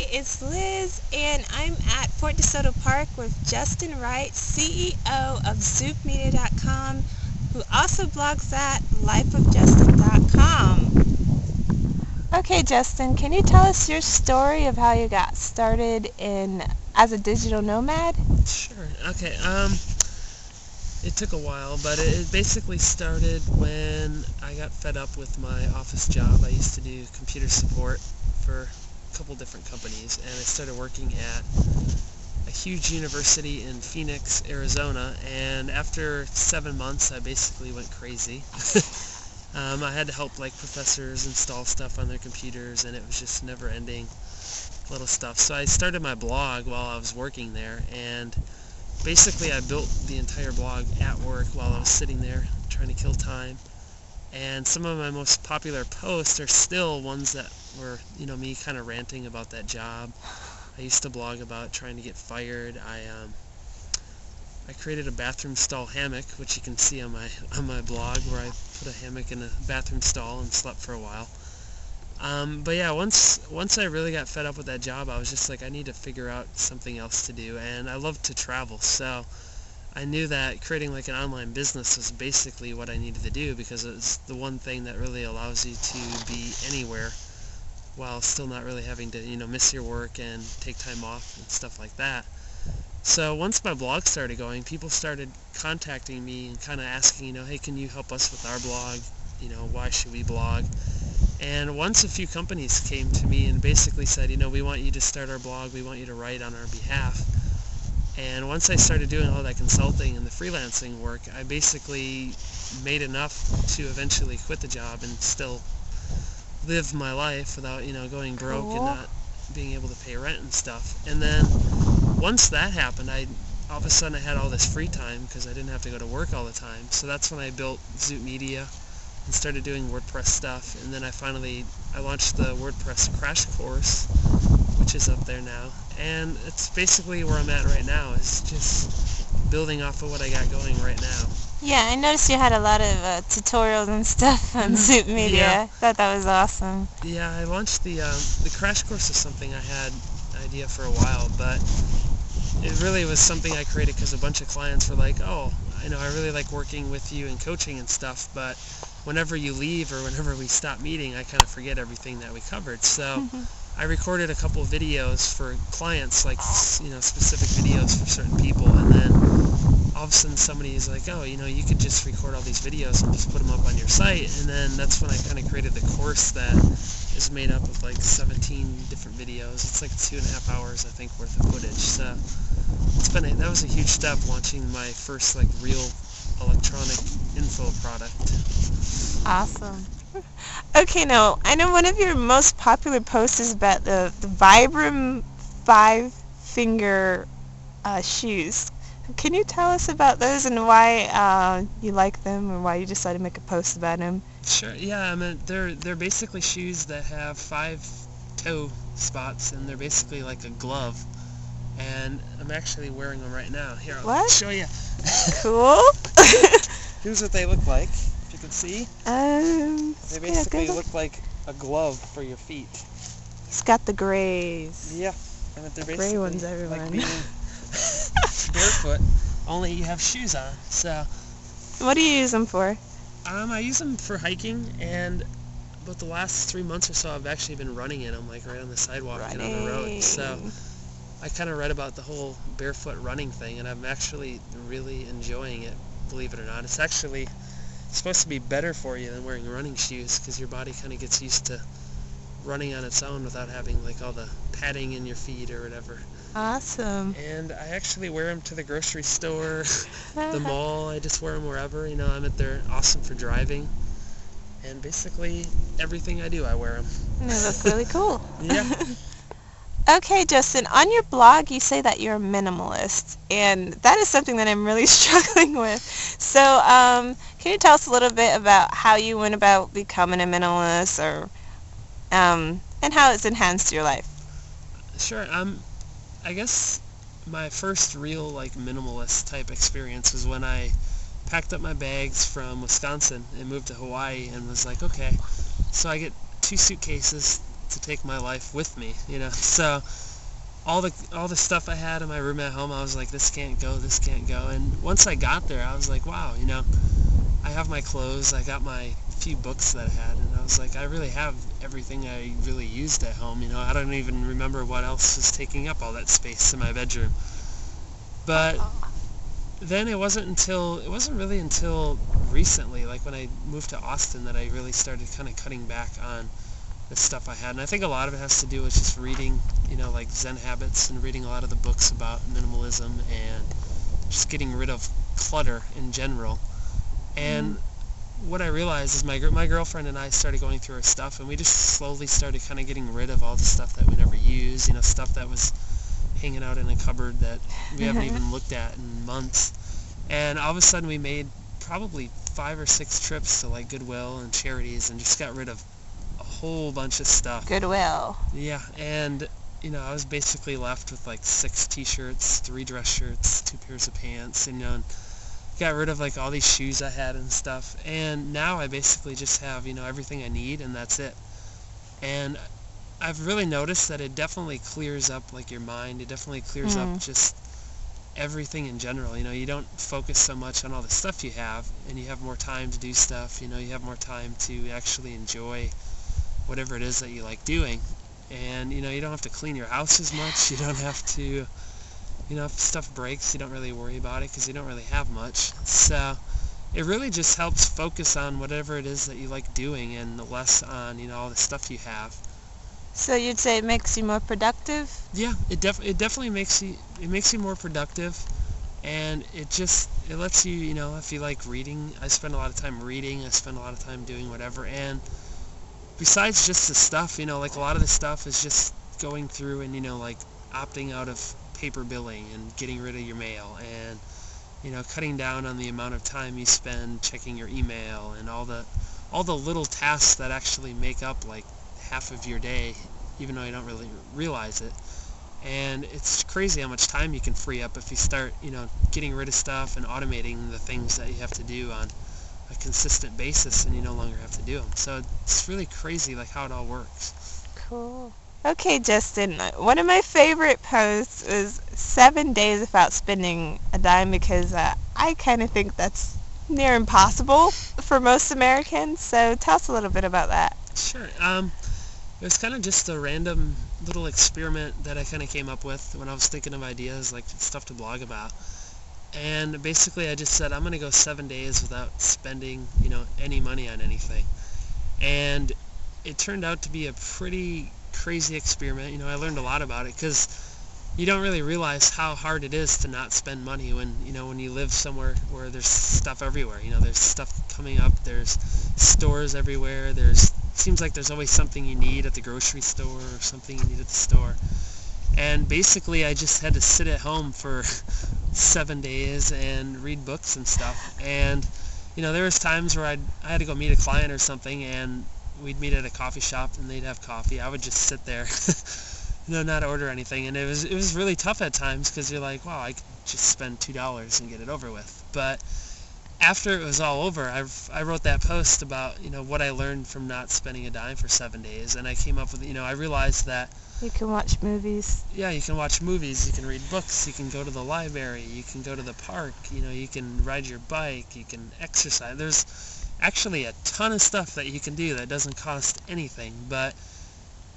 Hey, it's Liz, and I'm at Fort DeSoto Park with Justin Wright, CEO of Zoopmedia.com, who also blogs at lifeofjustin.com. Okay, Justin, can you tell us your story of how you got started as a digital nomad? Sure. Okay. It took a while, but it basically started when I got fed up with my office job. I used to do computer support for a couple different companies, and I started working at a huge university in Phoenix, Arizona, and after 7 months I basically went crazy. I had to help professors install stuff on their computers, and it was just never-ending little stuff. So I started my blog while I was working there, and basically I built the entire blog at work while I was sitting there trying to kill time. And some of my most popular posts are still ones that were, me kind of ranting about that job. I used to blog about trying to get fired. I created a bathroom stall hammock, which you can see on my blog, where I put a hammock in a bathroom stall and slept for a while. But yeah, once I really got fed up with that job, I was just like, I need to figure out something else to do, and I love to travel, so I knew that creating an online business was basically what I needed to do, because it's the one thing that really allows you to be anywhere while still not really having to, miss your work and take time off and stuff like that. So once my blog started going, people started contacting me and kind of asking, hey, can you help us with our blog? Why should we blog? And once a few companies came to me and basically said, we want you to start our blog, we want you to write on our behalf. And once I started doing all that consulting and the freelancing work, I basically made enough to eventually quit the job and still live my life without, going broke and not being able to pay rent and stuff. And then once that happened, all of a sudden I had all this free time because I didn't have to go to work all the time. So that's when I built Zoopmedia and started doing WordPress stuff. And then I launched the WordPress crash course, which is up there now. And it's basically where I'm at right now, is just building off of what I got going right now. Yeah, I noticed you had a lot of tutorials and stuff on Zoopmedia. Yeah. I thought that was awesome. Yeah, I launched the crash course is something I had an idea for a while, but it really was something I created because a bunch of clients were like, oh, I really like working with you and coaching and stuff, but whenever you leave or whenever we stop meeting, I kind of forget everything that we covered. So I recorded a couple videos for clients, specific videos for certain people, and then all of a sudden somebody is like, oh, you could just record all these videos and just put them up on your site. And then that's when I kind of created the course that is made up of 17 different videos. It's 2.5 hours, I think, worth of footage. So that was a huge step, launching my first real electronic info product. Awesome. Okay, now, I know one of your most popular posts is about the Vibram 5-finger shoes. Can you tell us about those and why you like them, or why you decided to make a post about them? Sure. Yeah, they're basically shoes that have 5 toe spots, and they're basically like a glove. And I'm actually wearing them right now. Here, I'll show you. Cool. Here's what they look like. If you can see, they basically look like a glove for your feet. He's got the grays. Yeah, and they're basically gray ones, everyone. like being barefoot, only you have shoes on. So, what do you use them for? I use them for hiking, and about the last 3 months or so, I've actually been running in them, right on the sidewalk and on the road. So I kind of read about the whole barefoot running thing, and I'm actually really enjoying it, believe it or not. It's supposed to be better for you than wearing running shoes, because your body kind of gets used to running on its own without having all the padding in your feet or whatever. Awesome. And I actually wear them to the grocery store, the mall. I just wear them wherever. They're awesome for driving. And basically everything I do, I wear them. They look really cool. Yeah. Okay, Justin, on your blog you say that you're a minimalist, and that is something that I'm really struggling with. So, can you tell us a little bit about how you went about becoming a minimalist, or and how it's enhanced your life? Sure. I guess my first real minimalist type experience was when I packed up my bags from Wisconsin and moved to Hawaii, and was like, okay, so I get 2 suitcases to take my life with me, So all the stuff I had in my room at home, I was like, this can't go, this can't go. And once I got there, I was like, wow, I have my clothes, I got my few books that I had, and I was like, I really have everything I really used at home. I don't even remember what else was taking up all that space in my bedroom. But then it wasn't really until recently, like when I moved to Austin, that I really started kind of cutting back on the stuff I had. And I think a lot of it has to do with just reading, like Zen habits, and reading a lot of the books about minimalism and just getting rid of clutter in general. And what I realized is my girlfriend and I started going through our stuff, and we just slowly started kind of getting rid of all the stuff that we never used, stuff that was hanging out in a cupboard that we haven't even looked at in months. And all of a sudden we made probably 5 or 6 trips to like Goodwill and charities, and just got rid of a whole bunch of stuff. Goodwill. Yeah, and I was basically left with like 6 t-shirts, 3 dress shirts, 2 pairs of pants, and got rid of like all these shoes I had and stuff. And now I basically just have everything I need, and that's it. And I've really noticed that it definitely clears up like your mind. It definitely clears up just everything in general. You don't focus so much on all the stuff you have, and you have more time to do stuff. You have more time to actually enjoy whatever it is that you like doing. And you don't have to clean your house as much. You don't have to, if stuff breaks, you don't really worry about it because you don't really have much. So it really just helps focus on whatever it is that you like doing, and less on all the stuff you have. So you'd say it makes you more productive? Yeah, it definitely makes you more productive, and it lets you, if you like reading. I spend a lot of time reading. I spend a lot of time doing whatever. And besides just the stuff, like a lot of the stuff is just going through and like opting out of paper billing and getting rid of your mail, and cutting down on the amount of time you spend checking your email, and all the little tasks that actually make up like half of your day, even though you don't really realize it. And it's crazy how much time you can free up if you start getting rid of stuff and automating the things that you have to do on a consistent basis, and you no longer have to do them. So it's really crazy like how it all works. Cool. Okay, Justin, one of my favorite posts is 7 days without spending a dime, because I kind of think that's near impossible for most Americans. So tell us a little bit about that. Sure. It was kind of just a random little experiment that I kind of came up with when I was thinking of ideas, like stuff to blog about. And basically I just said, I'm going to go 7 days without spending, any money on anything. And it turned out to be a pretty crazy experiment. I learned a lot about it, because you don't really realize how hard it is to not spend money when you live somewhere where there's stuff everywhere. There's stuff coming up, there's stores everywhere, seems like there's always something you need at the grocery store or something you need at the store. And basically I just had to sit at home for 7 days and read books and stuff. And there was times where I had to go meet a client or something, and we'd meet at a coffee shop and they'd have coffee. I would just sit there not order anything. And it was really tough at times, because you're like, wow, I could just spend $2 and get it over with. But after it was all over, I wrote that post about what I learned from not spending a dime for 7 days, and I came up with I realized that you can watch movies. Yeah, you can watch movies, you can read books, you can go to the library, you can go to the park, you can ride your bike, you can exercise. There's actually a ton of stuff that you can do that doesn't cost anything. But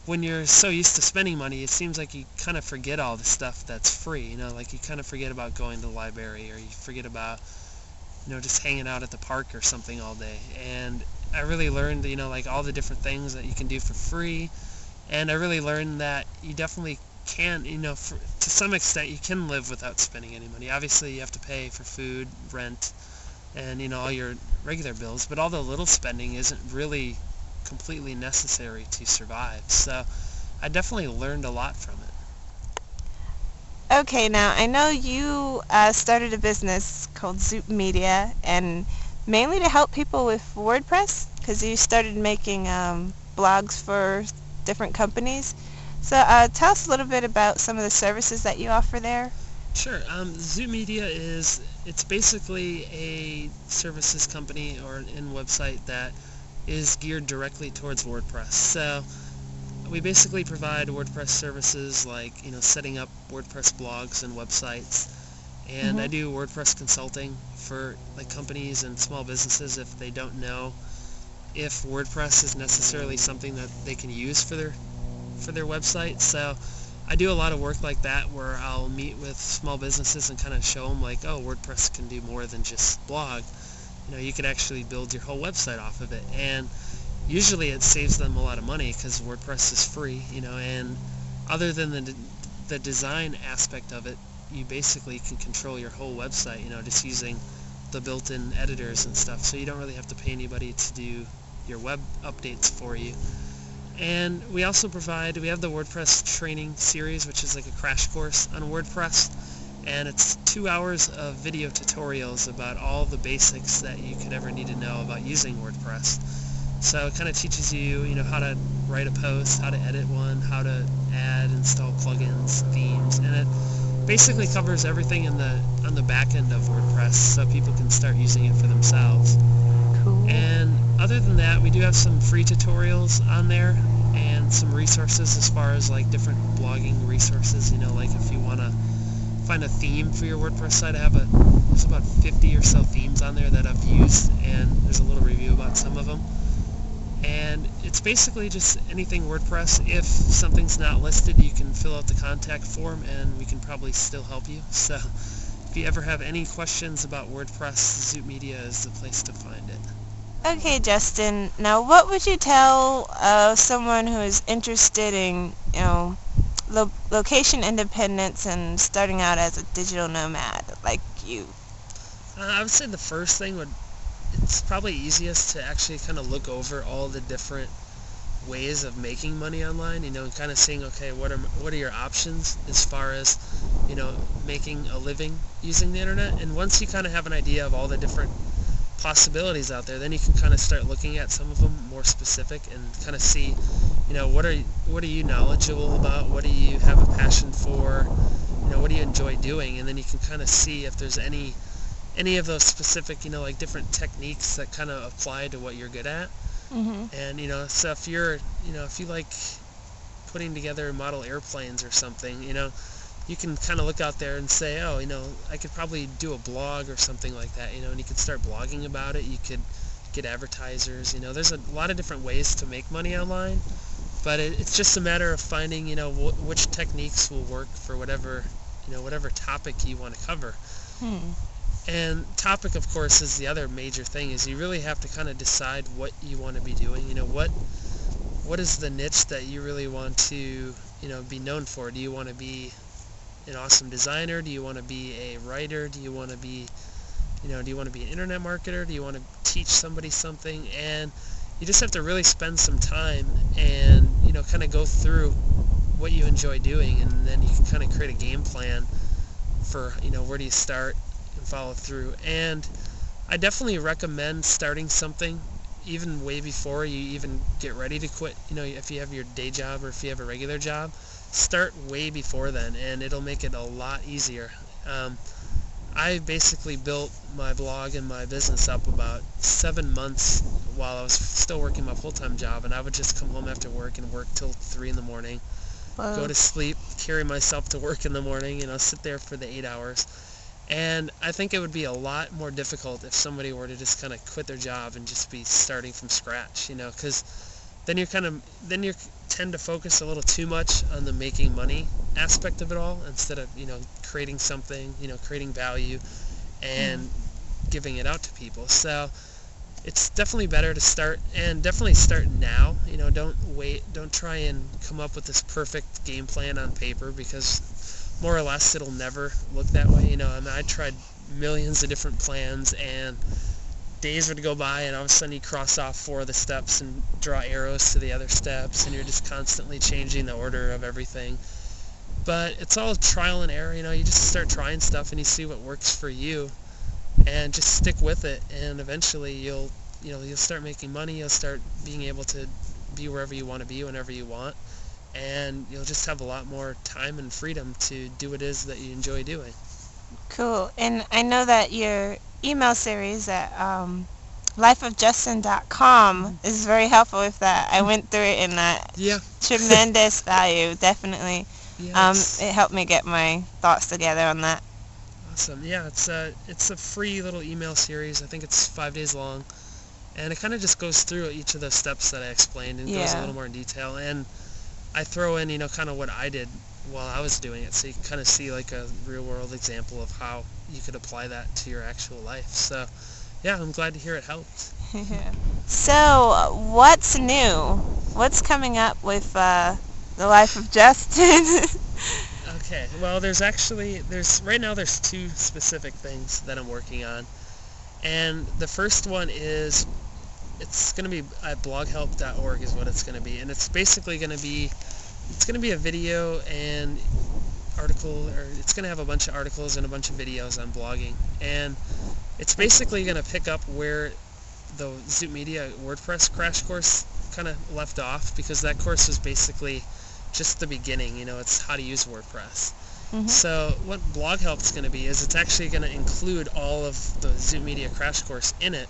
when you're so used to spending money, it seems like you kind of forget all the stuff that's free. Like you kind of forget about going to the library, or you forget about just hanging out at the park or something all day. And I really learned, like all the different things that you can do for free. And I really learned that you definitely can, to some extent, you can live without spending any money. Obviously, you have to pay for food, rent, and, all your regular bills. But all the little spending isn't really completely necessary to survive. So I definitely learned a lot from it. Okay, now I know you started a business called Zoopmedia, and mainly to help people with WordPress, because you started making blogs for different companies. So tell us a little bit about some of the services that you offer there. Sure. Zoopmedia it's basically a services company or an website that is geared directly towards WordPress. So we basically provide WordPress services like, setting up WordPress blogs and websites. And I do WordPress consulting for like companies and small businesses if they don't know if WordPress is necessarily something that they can use for their website. So I do a lot of work like that where I'll meet with small businesses and kind of show them like, oh, WordPress can do more than just blog. You could actually build your whole website off of it. And usually it saves them a lot of money because WordPress is free, and other than the design aspect of it, you basically can control your whole website, just using the built-in editors and stuff. So you don't really have to pay anybody to do your web updates for you. And we also we have the WordPress training series, which is like a crash course on WordPress. And it's 2 hours of video tutorials about all the basics that you could ever need to know about using WordPress. So it kind of teaches you, how to write a post, how to edit one, how to add, install plugins, themes, and it basically covers everything on the back end of WordPress so people can start using it for themselves. Cool. And other than that, we do have some free tutorials on there and some resources as far as like different blogging resources, like if you want to find a theme for your WordPress site. There's about 50 or so themes on there that I've used, and there's a little review about some of them. And it's basically just anything WordPress. If something's not listed, you can fill out the contact form and we can probably still help you. So if you ever have any questions about WordPress, Zoopmedia is the place to find it. Okay, Justin. Now, what would you tell someone who is interested in, location independence and starting out as a digital nomad like you? I would say the first thing it's probably easiest to actually kind of look over all the different ways of making money online, and kind of seeing, okay, what are your options as far as, making a living using the internet. And once you kind of have an idea of all the different possibilities out there, then you can kind of start looking at some of them more specific and kind of see, what are you knowledgeable about, what do you have a passion for, what do you enjoy doing, and then you can kind of see if there's any of those specific, like different techniques that kind of apply to what you're good at. And, so if you like putting together model airplanes or something, you can kind of look out there and say, oh, I could probably do a blog or something like that, and you could start blogging about it. You could get advertisers, there's a lot of different ways to make money online, but it's just a matter of finding, which techniques will work for whatever topic you want to cover. And topic, of course, is the other major thing, is you really have to kind of decide what you want to be doing. What is the niche that you really want to, be known for? Do you want to be an awesome designer? Do you want to be a writer? Do you want to be, do you want to be an internet marketer? Do you want to teach somebody something? And you just have to really spend some time and, kind of go through what you enjoy doing, and then you can kind of create a game plan for, where do you start and follow through. And I definitely recommend starting something even way before you even get ready to quit. If you have your day job or if you have a regular job, start way before then, and it'll make it a lot easier. I basically built my blog and my business up about 7 months while I was still working my full-time job, and I would just come home after work and work till 3 in the morning, go to sleep, carry myself to work in the morning, sit there for the 8 hours. And I think it would be a lot more difficult if somebody were to just kind of quit their job and just be starting from scratch, because then you tend to focus a little too much on the making money aspect of it all, instead of, creating something, creating value and giving it out to people. So it's definitely better to start, and definitely start now. Don't wait, don't try and come up with this perfect game plan on paper, because more or less it'll never look that way. I tried millions of different plans, and days would go by, and all of a sudden you cross off 4 of the steps and draw arrows to the other steps, and you're just constantly changing the order of everything. But it's all trial and error. You just start trying stuff and you see what works for you, and just stick with it, and eventually you'll start making money. You'll start being able to be wherever you want to be whenever you want, and you'll just have a lot more time and freedom to do what it is that you enjoy doing. Cool. And I know that your email series that lifeofjustin.com is very helpful with that. I went through it and Yeah. tremendous value, definitely. Yeah, It helped me get my thoughts together on that. awesome. Yeah, it's a free little email series. I think it's 5 days long, and it kind of just goes through each of those steps that I explained and goes a Yeah. little more in detail. And I throw in, kind of what I did while I was doing it, so you can kind of see like a real world example of how you could apply that to your actual life. So, yeah, I'm glad to hear it helped. So, what's new? What's coming up with the life of Justin? Okay, well, there's right now there's two specific things that I'm working on. And the first one is, it's going to be at bloghelp.org is what it's going to be. And it's basically going to be a video and article, or it's going to have a bunch of articles and a bunch of videos on blogging. And it's basically going to pick up where the Zoopmedia WordPress crash course kind of left off, because that course was basically just the beginning. It's how to use WordPress. Mm-hmm. So what Blog Help is going to be is it's actually going to include all of the Zoopmedia crash course in it,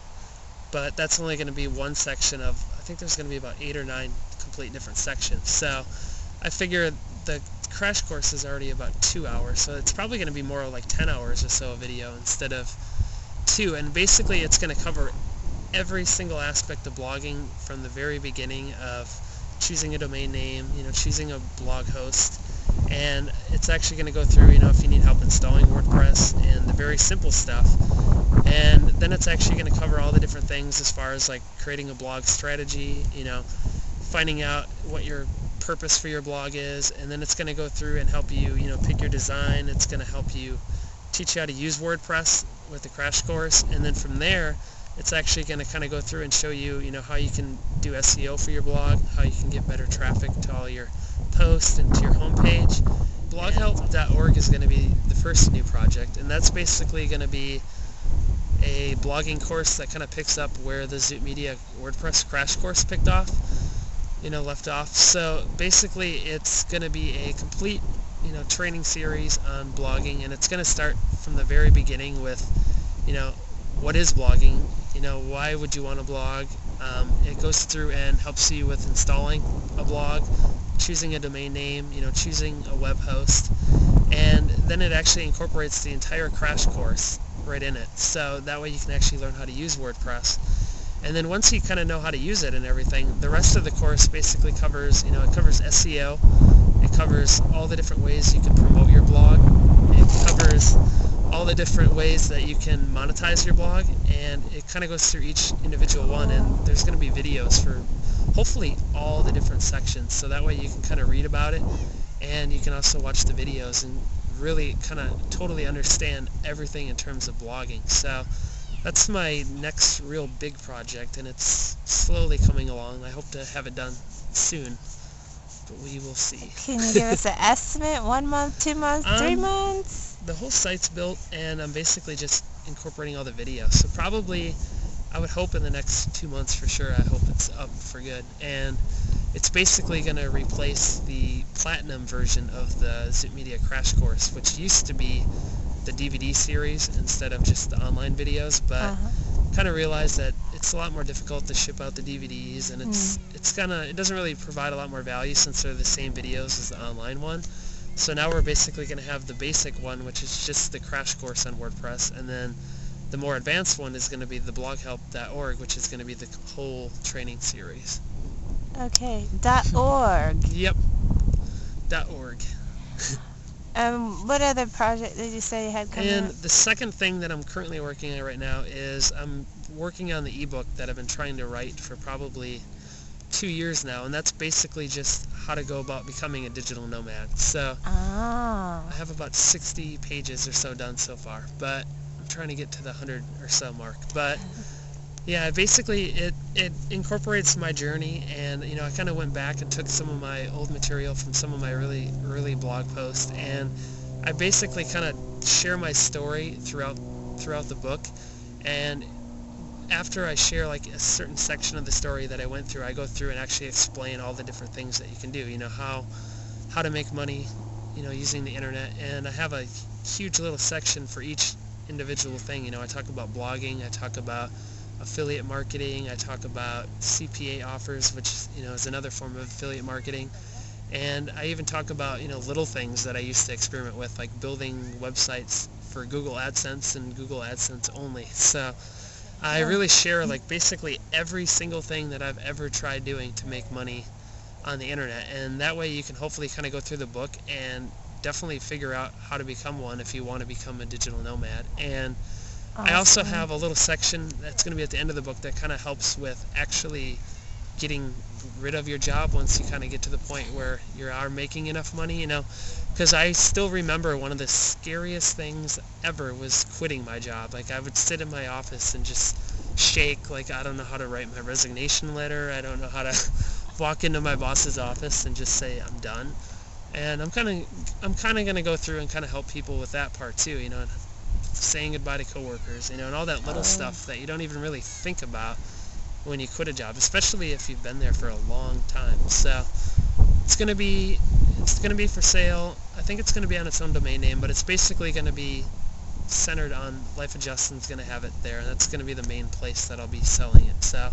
but that's only going to be one section of, I think there's going to be about 8 or 9 complete different sections. So I figure the crash course is already about 2 hours, so it's probably going to be more like 10 hours or so of video instead of 2. And basically it's going to cover every single aspect of blogging, from the very beginning of choosing a domain name, choosing a blog host. And it's actually going to go through, if you need help installing WordPress and the very simple stuff. And then it's actually going to cover all the different things as far as like creating a blog strategy, finding out what your purpose for your blog is. And then it's going to go through and help you, pick your design. It's going to help you teach you how to use WordPress with the crash course. And then from there, it's actually going to kind of go through and show you, how you can do SEO for your blog, how you can get better traffic to all your posts and to your homepage. Bloghelp.org is going to be the first new project, and that's basically going to be a blogging course that kind of picks up where the Zoopmedia WordPress crash course left off. So basically it's going to be a complete, training series on blogging, and it's going to start from the very beginning with, what is blogging? Why would you want to blog? It goes through and helps you with installing a blog, choosing a domain name, choosing a web host, and then it actually incorporates the entire crash course right in it. So that way you can actually learn how to use WordPress. And then once you kind of know how to use it and everything, the rest of the course basically covers, it covers SEO, it covers all the different ways you can promote your blog, it covers all the different ways that you can monetize your blog, and it kind of goes through each individual one, and there's going to be videos for hopefully all the different sections, so that way you can kind of read about it, and you can also watch the videos and really kind of totally understand everything in terms of blogging. So that's my next real big project, and it's slowly coming along. I hope to have it done soon, but we will see. Can you give us an estimate? 1 month, 2 months, 3 months? The whole site's built, and I'm basically just incorporating all the videos. So probably, I would hope in the next 2 months for sure, I hope it's up for good. And it's basically going to replace the platinum version of the Zoopmedia crash course, which used to be the DVD series instead of just the online videos, but kind of realized that it's a lot more difficult to ship out the DVDs, and it doesn't really provide a lot more value since they're the same videos as the online one. So now we're basically going to have the basic one, which is just the crash course on WordPress, and then the more advanced one is going to be the bloghelp.org, which is going to be the whole training series. Okay, .org. Yep, .org. What other project did you say you had coming And up? the second thing that I'm currently working on right now is I'm working on the ebook that I've been trying to write for probably 2 years now, and that's basically just how to go about becoming a digital nomad. So I have about 60 pages or so done so far, but I'm trying to get to the 100 or so mark. But yeah, basically it incorporates my journey, and I kind of went back and took some of my old material from some of my really early blog posts, and I basically kind of share my story throughout the book. And after I share like a certain section of the story that I went through, I go through and actually explain all the different things that you can do, how to make money, using the internet. And I have a huge little section for each individual thing. I talk about blogging, I talk about affiliate marketing. I talk about CPA offers, which is another form of affiliate marketing. And I even talk about little things that I used to experiment with, like building websites for Google AdSense and Google AdSense only. So I really share like basically every single thing that I've ever tried doing to make money on the internet, and that way you can hopefully kind of go through the book and definitely figure out how to become one if you want to become a digital nomad. And I also have a little section that's going to be at the end of the book that kind of helps with actually getting rid of your job once you kind of get to the point where you are making enough money, because I still remember one of the scariest things ever was quitting my job. Like, I would sit in my office and just shake, like I don't know how to write my resignation letter, I don't know how to walk into my boss's office and just say I'm done. And I'm kind of going to go through and kind of help people with that part too, saying goodbye to coworkers, and all that little stuff that you don't even really think about when you quit a job, especially if you've been there for a long time. So it's going to be for sale. I think it's going to be on its own domain name, but it's basically going to be centered on Life of Justin's going to have it there, and that's going to be the main place that I'll be selling it. So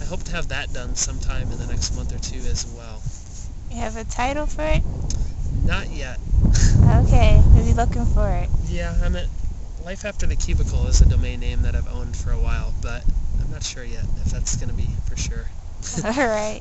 I hope to have that done sometime in the next month or two as well. You have a title for it? Not yet. Okay, is he looking for it? Yeah, I'm at Life After the Cubicle is a domain name that I've owned for a while, but I'm not sure yet if that's going to be for sure. All right.